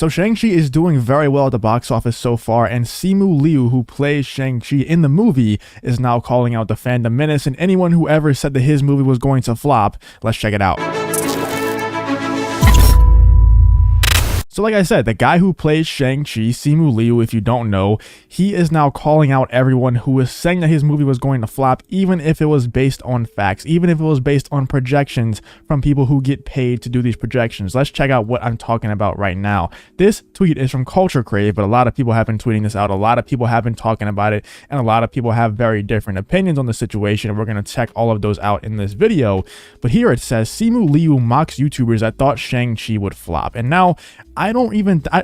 So Shang-Chi is doing very well at the box office so far, and Simu Liu, who plays Shang-Chi in the movie, is now calling out the Fandom Menace and anyone who ever said that his movie was going to flop. Let's check it out. So like I said, the guy who plays Shang-Chi, Simu Liu, if you don't know, he is now calling out everyone who is saying that his movie was going to flop, even if it was based on facts, even if it was based on projections from people who get paid to do these projections. Let's check out what I'm talking about right now. This tweet is from Culture Crave, but a lot of people have been tweeting this out. A lot of people have been talking about it, and a lot of people have very different opinions on the situation, and we're going to check all of those out in this video. But here it says, Simu Liu mocks YouTubers that thought Shang-Chi would flop. And now,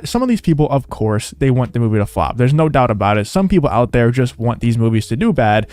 some of these people, of course, they want the movie to flop. There's no doubt about it. Some people out there just want these movies to do bad,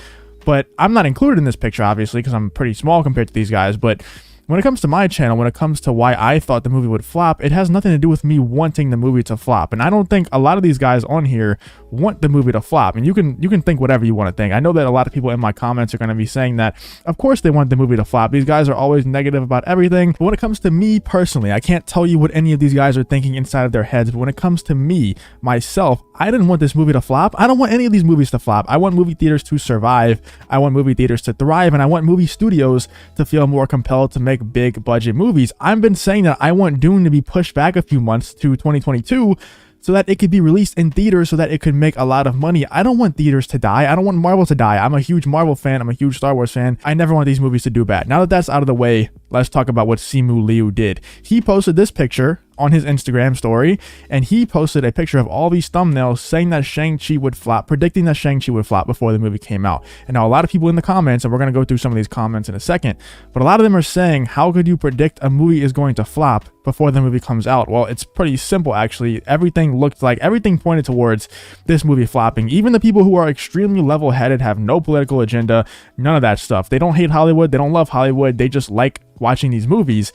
but I'm not included in this picture, obviously, because I'm pretty small compared to these guys. But when it comes to my channel, when it comes to why I thought the movie would flop, it has nothing to do with me wanting the movie to flop. And I don't think a lot of these guys on here want the movie to flop. And you can think whatever you want to think. I know that a lot of people in my comments are going to be saying that, of course they want the movie to flop. These guys are always negative about everything. But when it comes to me personally, I can't tell you what any of these guys are thinking inside of their heads. But when it comes to me, myself, I didn't want this movie to flop. I don't want any of these movies to flop. I want movie theaters to survive. I want movie theaters to thrive. And I want movie studios to feel more compelled to make big budget movies. I've been saying that I want Dune to be pushed back a few months to 2022 so that it could be released in theaters so that it could make a lot of money. I don't want theaters to die. I don't want Marvel to die. I'm a huge Marvel fan. I'm a huge Star Wars fan. I never want these movies to do bad. Now that that's out of the way, let's talk about what Simu Liu did. He posted this picture on his Instagram story, and he posted a picture of all these thumbnails saying that Shang-Chi would flop, predicting that Shang-Chi would flop before the movie came out. And now a lot of people in the comments, and we're going to go through some of these comments in a second, but a lot of them are saying, how could you predict a movie is going to flop before the movie comes out? Well, it's pretty simple, actually. Everything pointed towards this movie flopping. Even the people who are extremely level-headed, have no political agenda, none of that stuff. They don't hate Hollywood. They don't love Hollywood. They just like watching these movies.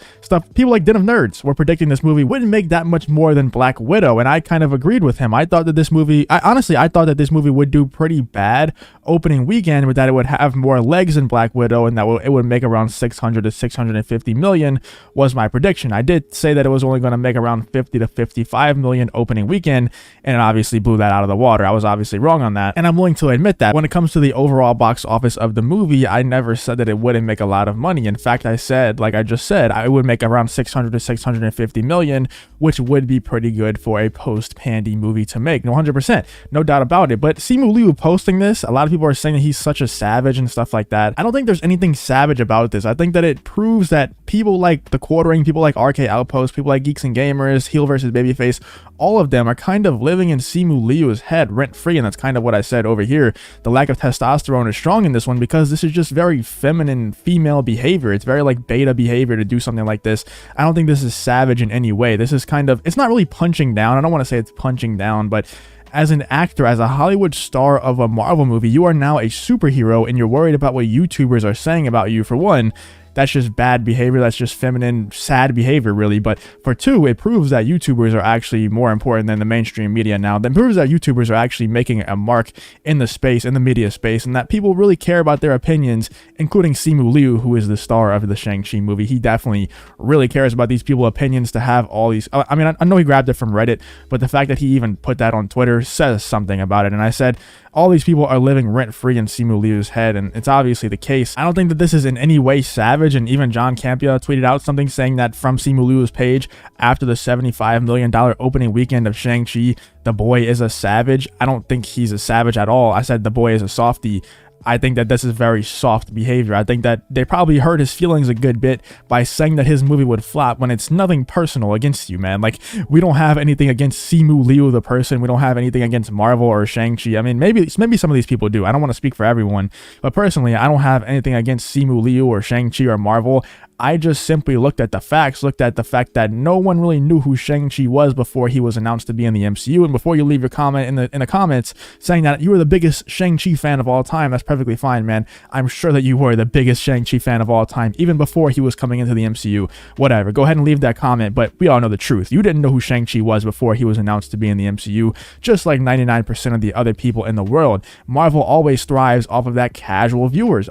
People like Den of Nerds were predicting this movie wouldn't make that much more than Black Widow, and I kind of agreed with him. I thought that this movie, I thought that this movie would do pretty bad opening weekend, but that it would have more legs than Black Widow, and that it would make around 600 to 650 million was my prediction. I did say that it was only going to make around 50 to 55 million opening weekend, and it obviously blew that out of the water. I was obviously wrong on that, and I'm willing to admit that. When it comes to the overall box office of the movie, I never said that it wouldn't make a lot of money. In fact, I said, like I just said, I would make around 600 to 650 million, which would be pretty good for a post-pandy movie to make. 100%, no doubt about it. But Simu Liu posting this, a lot of people are saying that he's such a savage and stuff like that. I don't think there's anything savage about this. I think that it proves that people like The Quartering, people like RK Outpost, people like Geeks and Gamers, Heel versus Babyface, all of them are kind of living in Simu Liu's head rent-free, and that's kind of what I said over here. The lack of testosterone is strong in this one because this is just very feminine female behavior. It's very like beta behavior to do something like this. I don't think this is savage in any way. This is kind of, it's not really punching down. I don't want to say it's punching down, but as an actor, as a Hollywood star of a Marvel movie, you are now a superhero and you're worried about what YouTubers are saying about you. For one, that's just bad behavior. That's just feminine, sad behavior, really. But for two, it proves that YouTubers are actually more important than the mainstream media now. That proves that YouTubers are actually making a mark in the space, in the media space, and that people really care about their opinions, including Simu Liu, who is the star of the Shang-Chi movie. He definitely really cares about these people's opinions to have all these. I mean, I know he grabbed it from Reddit, but the fact that he even put that on Twitter says something about it. And I said, all these people are living rent-free in Simu Liu's head, and it's obviously the case. I don't think that this is in any way savage, and even John Campia tweeted out something saying that from Simu Liu's page, after the $75 million opening weekend of Shang-Chi, the boy is a savage. I don't think he's a savage at all. I said the boy is a softie. I think that this is very soft behavior. I think that they probably hurt his feelings a good bit by saying that his movie would flop when it's nothing personal against you, man. Like, we don't have anything against Simu Liu, the person. We don't have anything against Marvel or Shang-Chi. I mean, maybe some of these people do. I don't want to speak for everyone, but personally, I don't have anything against Simu Liu or Shang-Chi or Marvel. I just simply looked at the facts, looked at the fact that no one really knew who Shang-Chi was before he was announced to be in the MCU. And before you leave your comment in the comments saying that you were the biggest Shang-Chi fan of all time, that's perfectly fine, man. I'm sure that you were the biggest Shang-Chi fan of all time, even before he was coming into the MCU. Whatever, go ahead and leave that comment, but we all know the truth. You didn't know who Shang-Chi was before he was announced to be in the MCU, just like 99% of the other people in the world. Marvel always thrives off of the casual viewers.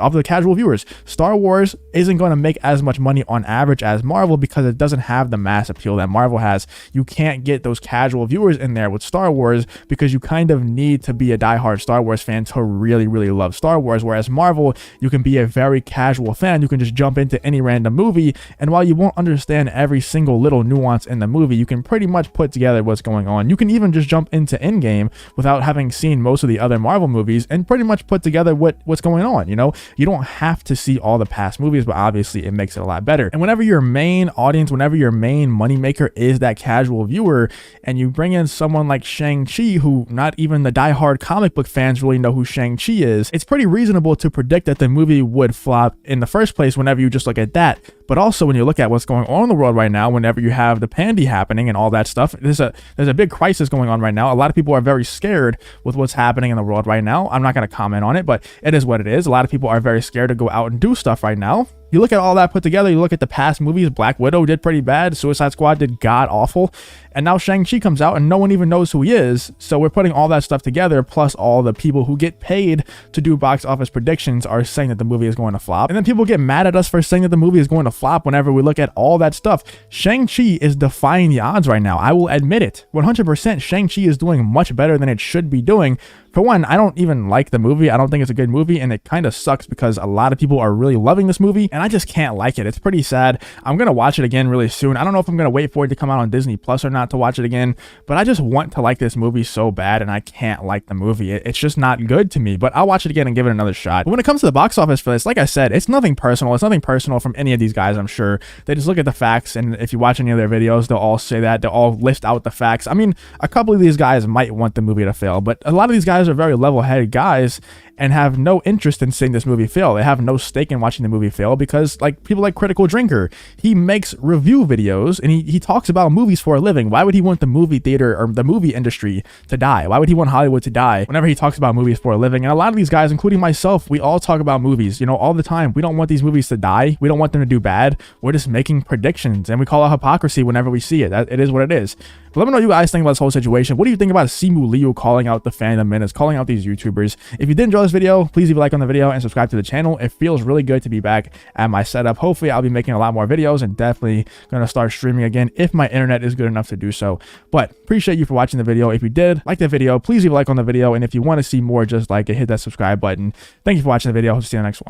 Star Wars isn't going to make as much much money on average as Marvel because it doesn't have the mass appeal that Marvel has. You can't get those casual viewers in there with Star Wars because you kind of need to be a diehard Star Wars fan to really love Star Wars, whereas Marvel, you can be a very casual fan. You can just jump into any random movie, and while you won't understand every single little nuance in the movie, you can pretty much put together what's going on. You can even just jump into Endgame without having seen most of the other Marvel movies and pretty much put together what's going on. You know, you don't have to see all the past movies, but obviously it makes it a lot better. And whenever your main audience, whenever your main moneymaker is that casual viewer, and you bring in someone like Shang-Chi, who not even the diehard comic book fans really know who Shang-Chi is, it's pretty reasonable to predict that the movie would flop in the first place whenever you just look at that. But also when you look at what's going on in the world right now, whenever you have the pandy happening and all that stuff, there's a big crisis going on right now. A lot of people are very scared with what's happening in the world right now. I'm not going to comment on it, but it is what it is. A lot of people are very scared to go out and do stuff right now. You look at all that put together, you look at the past movies, Black Widow did pretty bad, Suicide Squad did god awful, and now Shang-Chi comes out and no one even knows who he is. So we're putting all that stuff together, plus all the people who get paid to do box office predictions are saying that the movie is going to flop. And then people get mad at us for saying that the movie is going to flop whenever we look at all that stuff. Shang-Chi is defying the odds right now. I will admit it. 100% Shang-Chi is doing much better than it should be doing. For one, I don't even like the movie. I don't think it's a good movie, and it kind of sucks because a lot of people are really loving this movie, and I just can't like it. It's pretty sad. I'm going to watch it again really soon. I don't know if I'm going to wait for it to come out on Disney Plus or not to watch it again, but I just want to like this movie so bad, and I can't like the movie. It's just not good to me, but I'll watch it again and give it another shot. But when it comes to the box office for this, like I said, it's nothing personal. It's nothing personal from any of these guys, I'm sure. They just look at the facts, and if you watch any of their videos, they'll all say that. They'll all list out the facts. I mean, a couple of these guys might want the movie to fail, but a lot of these guys are very level-headed guys and have no interest in seeing this movie fail. They have no stake in watching the movie fail because, like, people like Critical Drinker, he makes review videos and he talks about movies for a living. Why would he want the movie theater or the movie industry to die? Why would he want Hollywood to die whenever he talks about movies for a living? And a lot of these guys, including myself, we all talk about movies, you know, all the time. We don't want these movies to die. We don't want them to do bad. We're just making predictions, and we call it hypocrisy whenever we see it. It is what it is. But let me know what you guys think about this whole situation. What do you think about Simu Liu calling out the Fandom Menace, calling out these YouTubers? If you did enjoy this video, please leave a like on the video and subscribe to the channel. It feels really good to be back at my setup. Hopefully, I'll be making a lot more videos and definitely going to start streaming again if my internet is good enough to do so. But appreciate you for watching the video. If you did like the video, please leave a like on the video. And if you want to see more, just like it, hit that subscribe button. Thank you for watching the video. Hope to see you in the next one.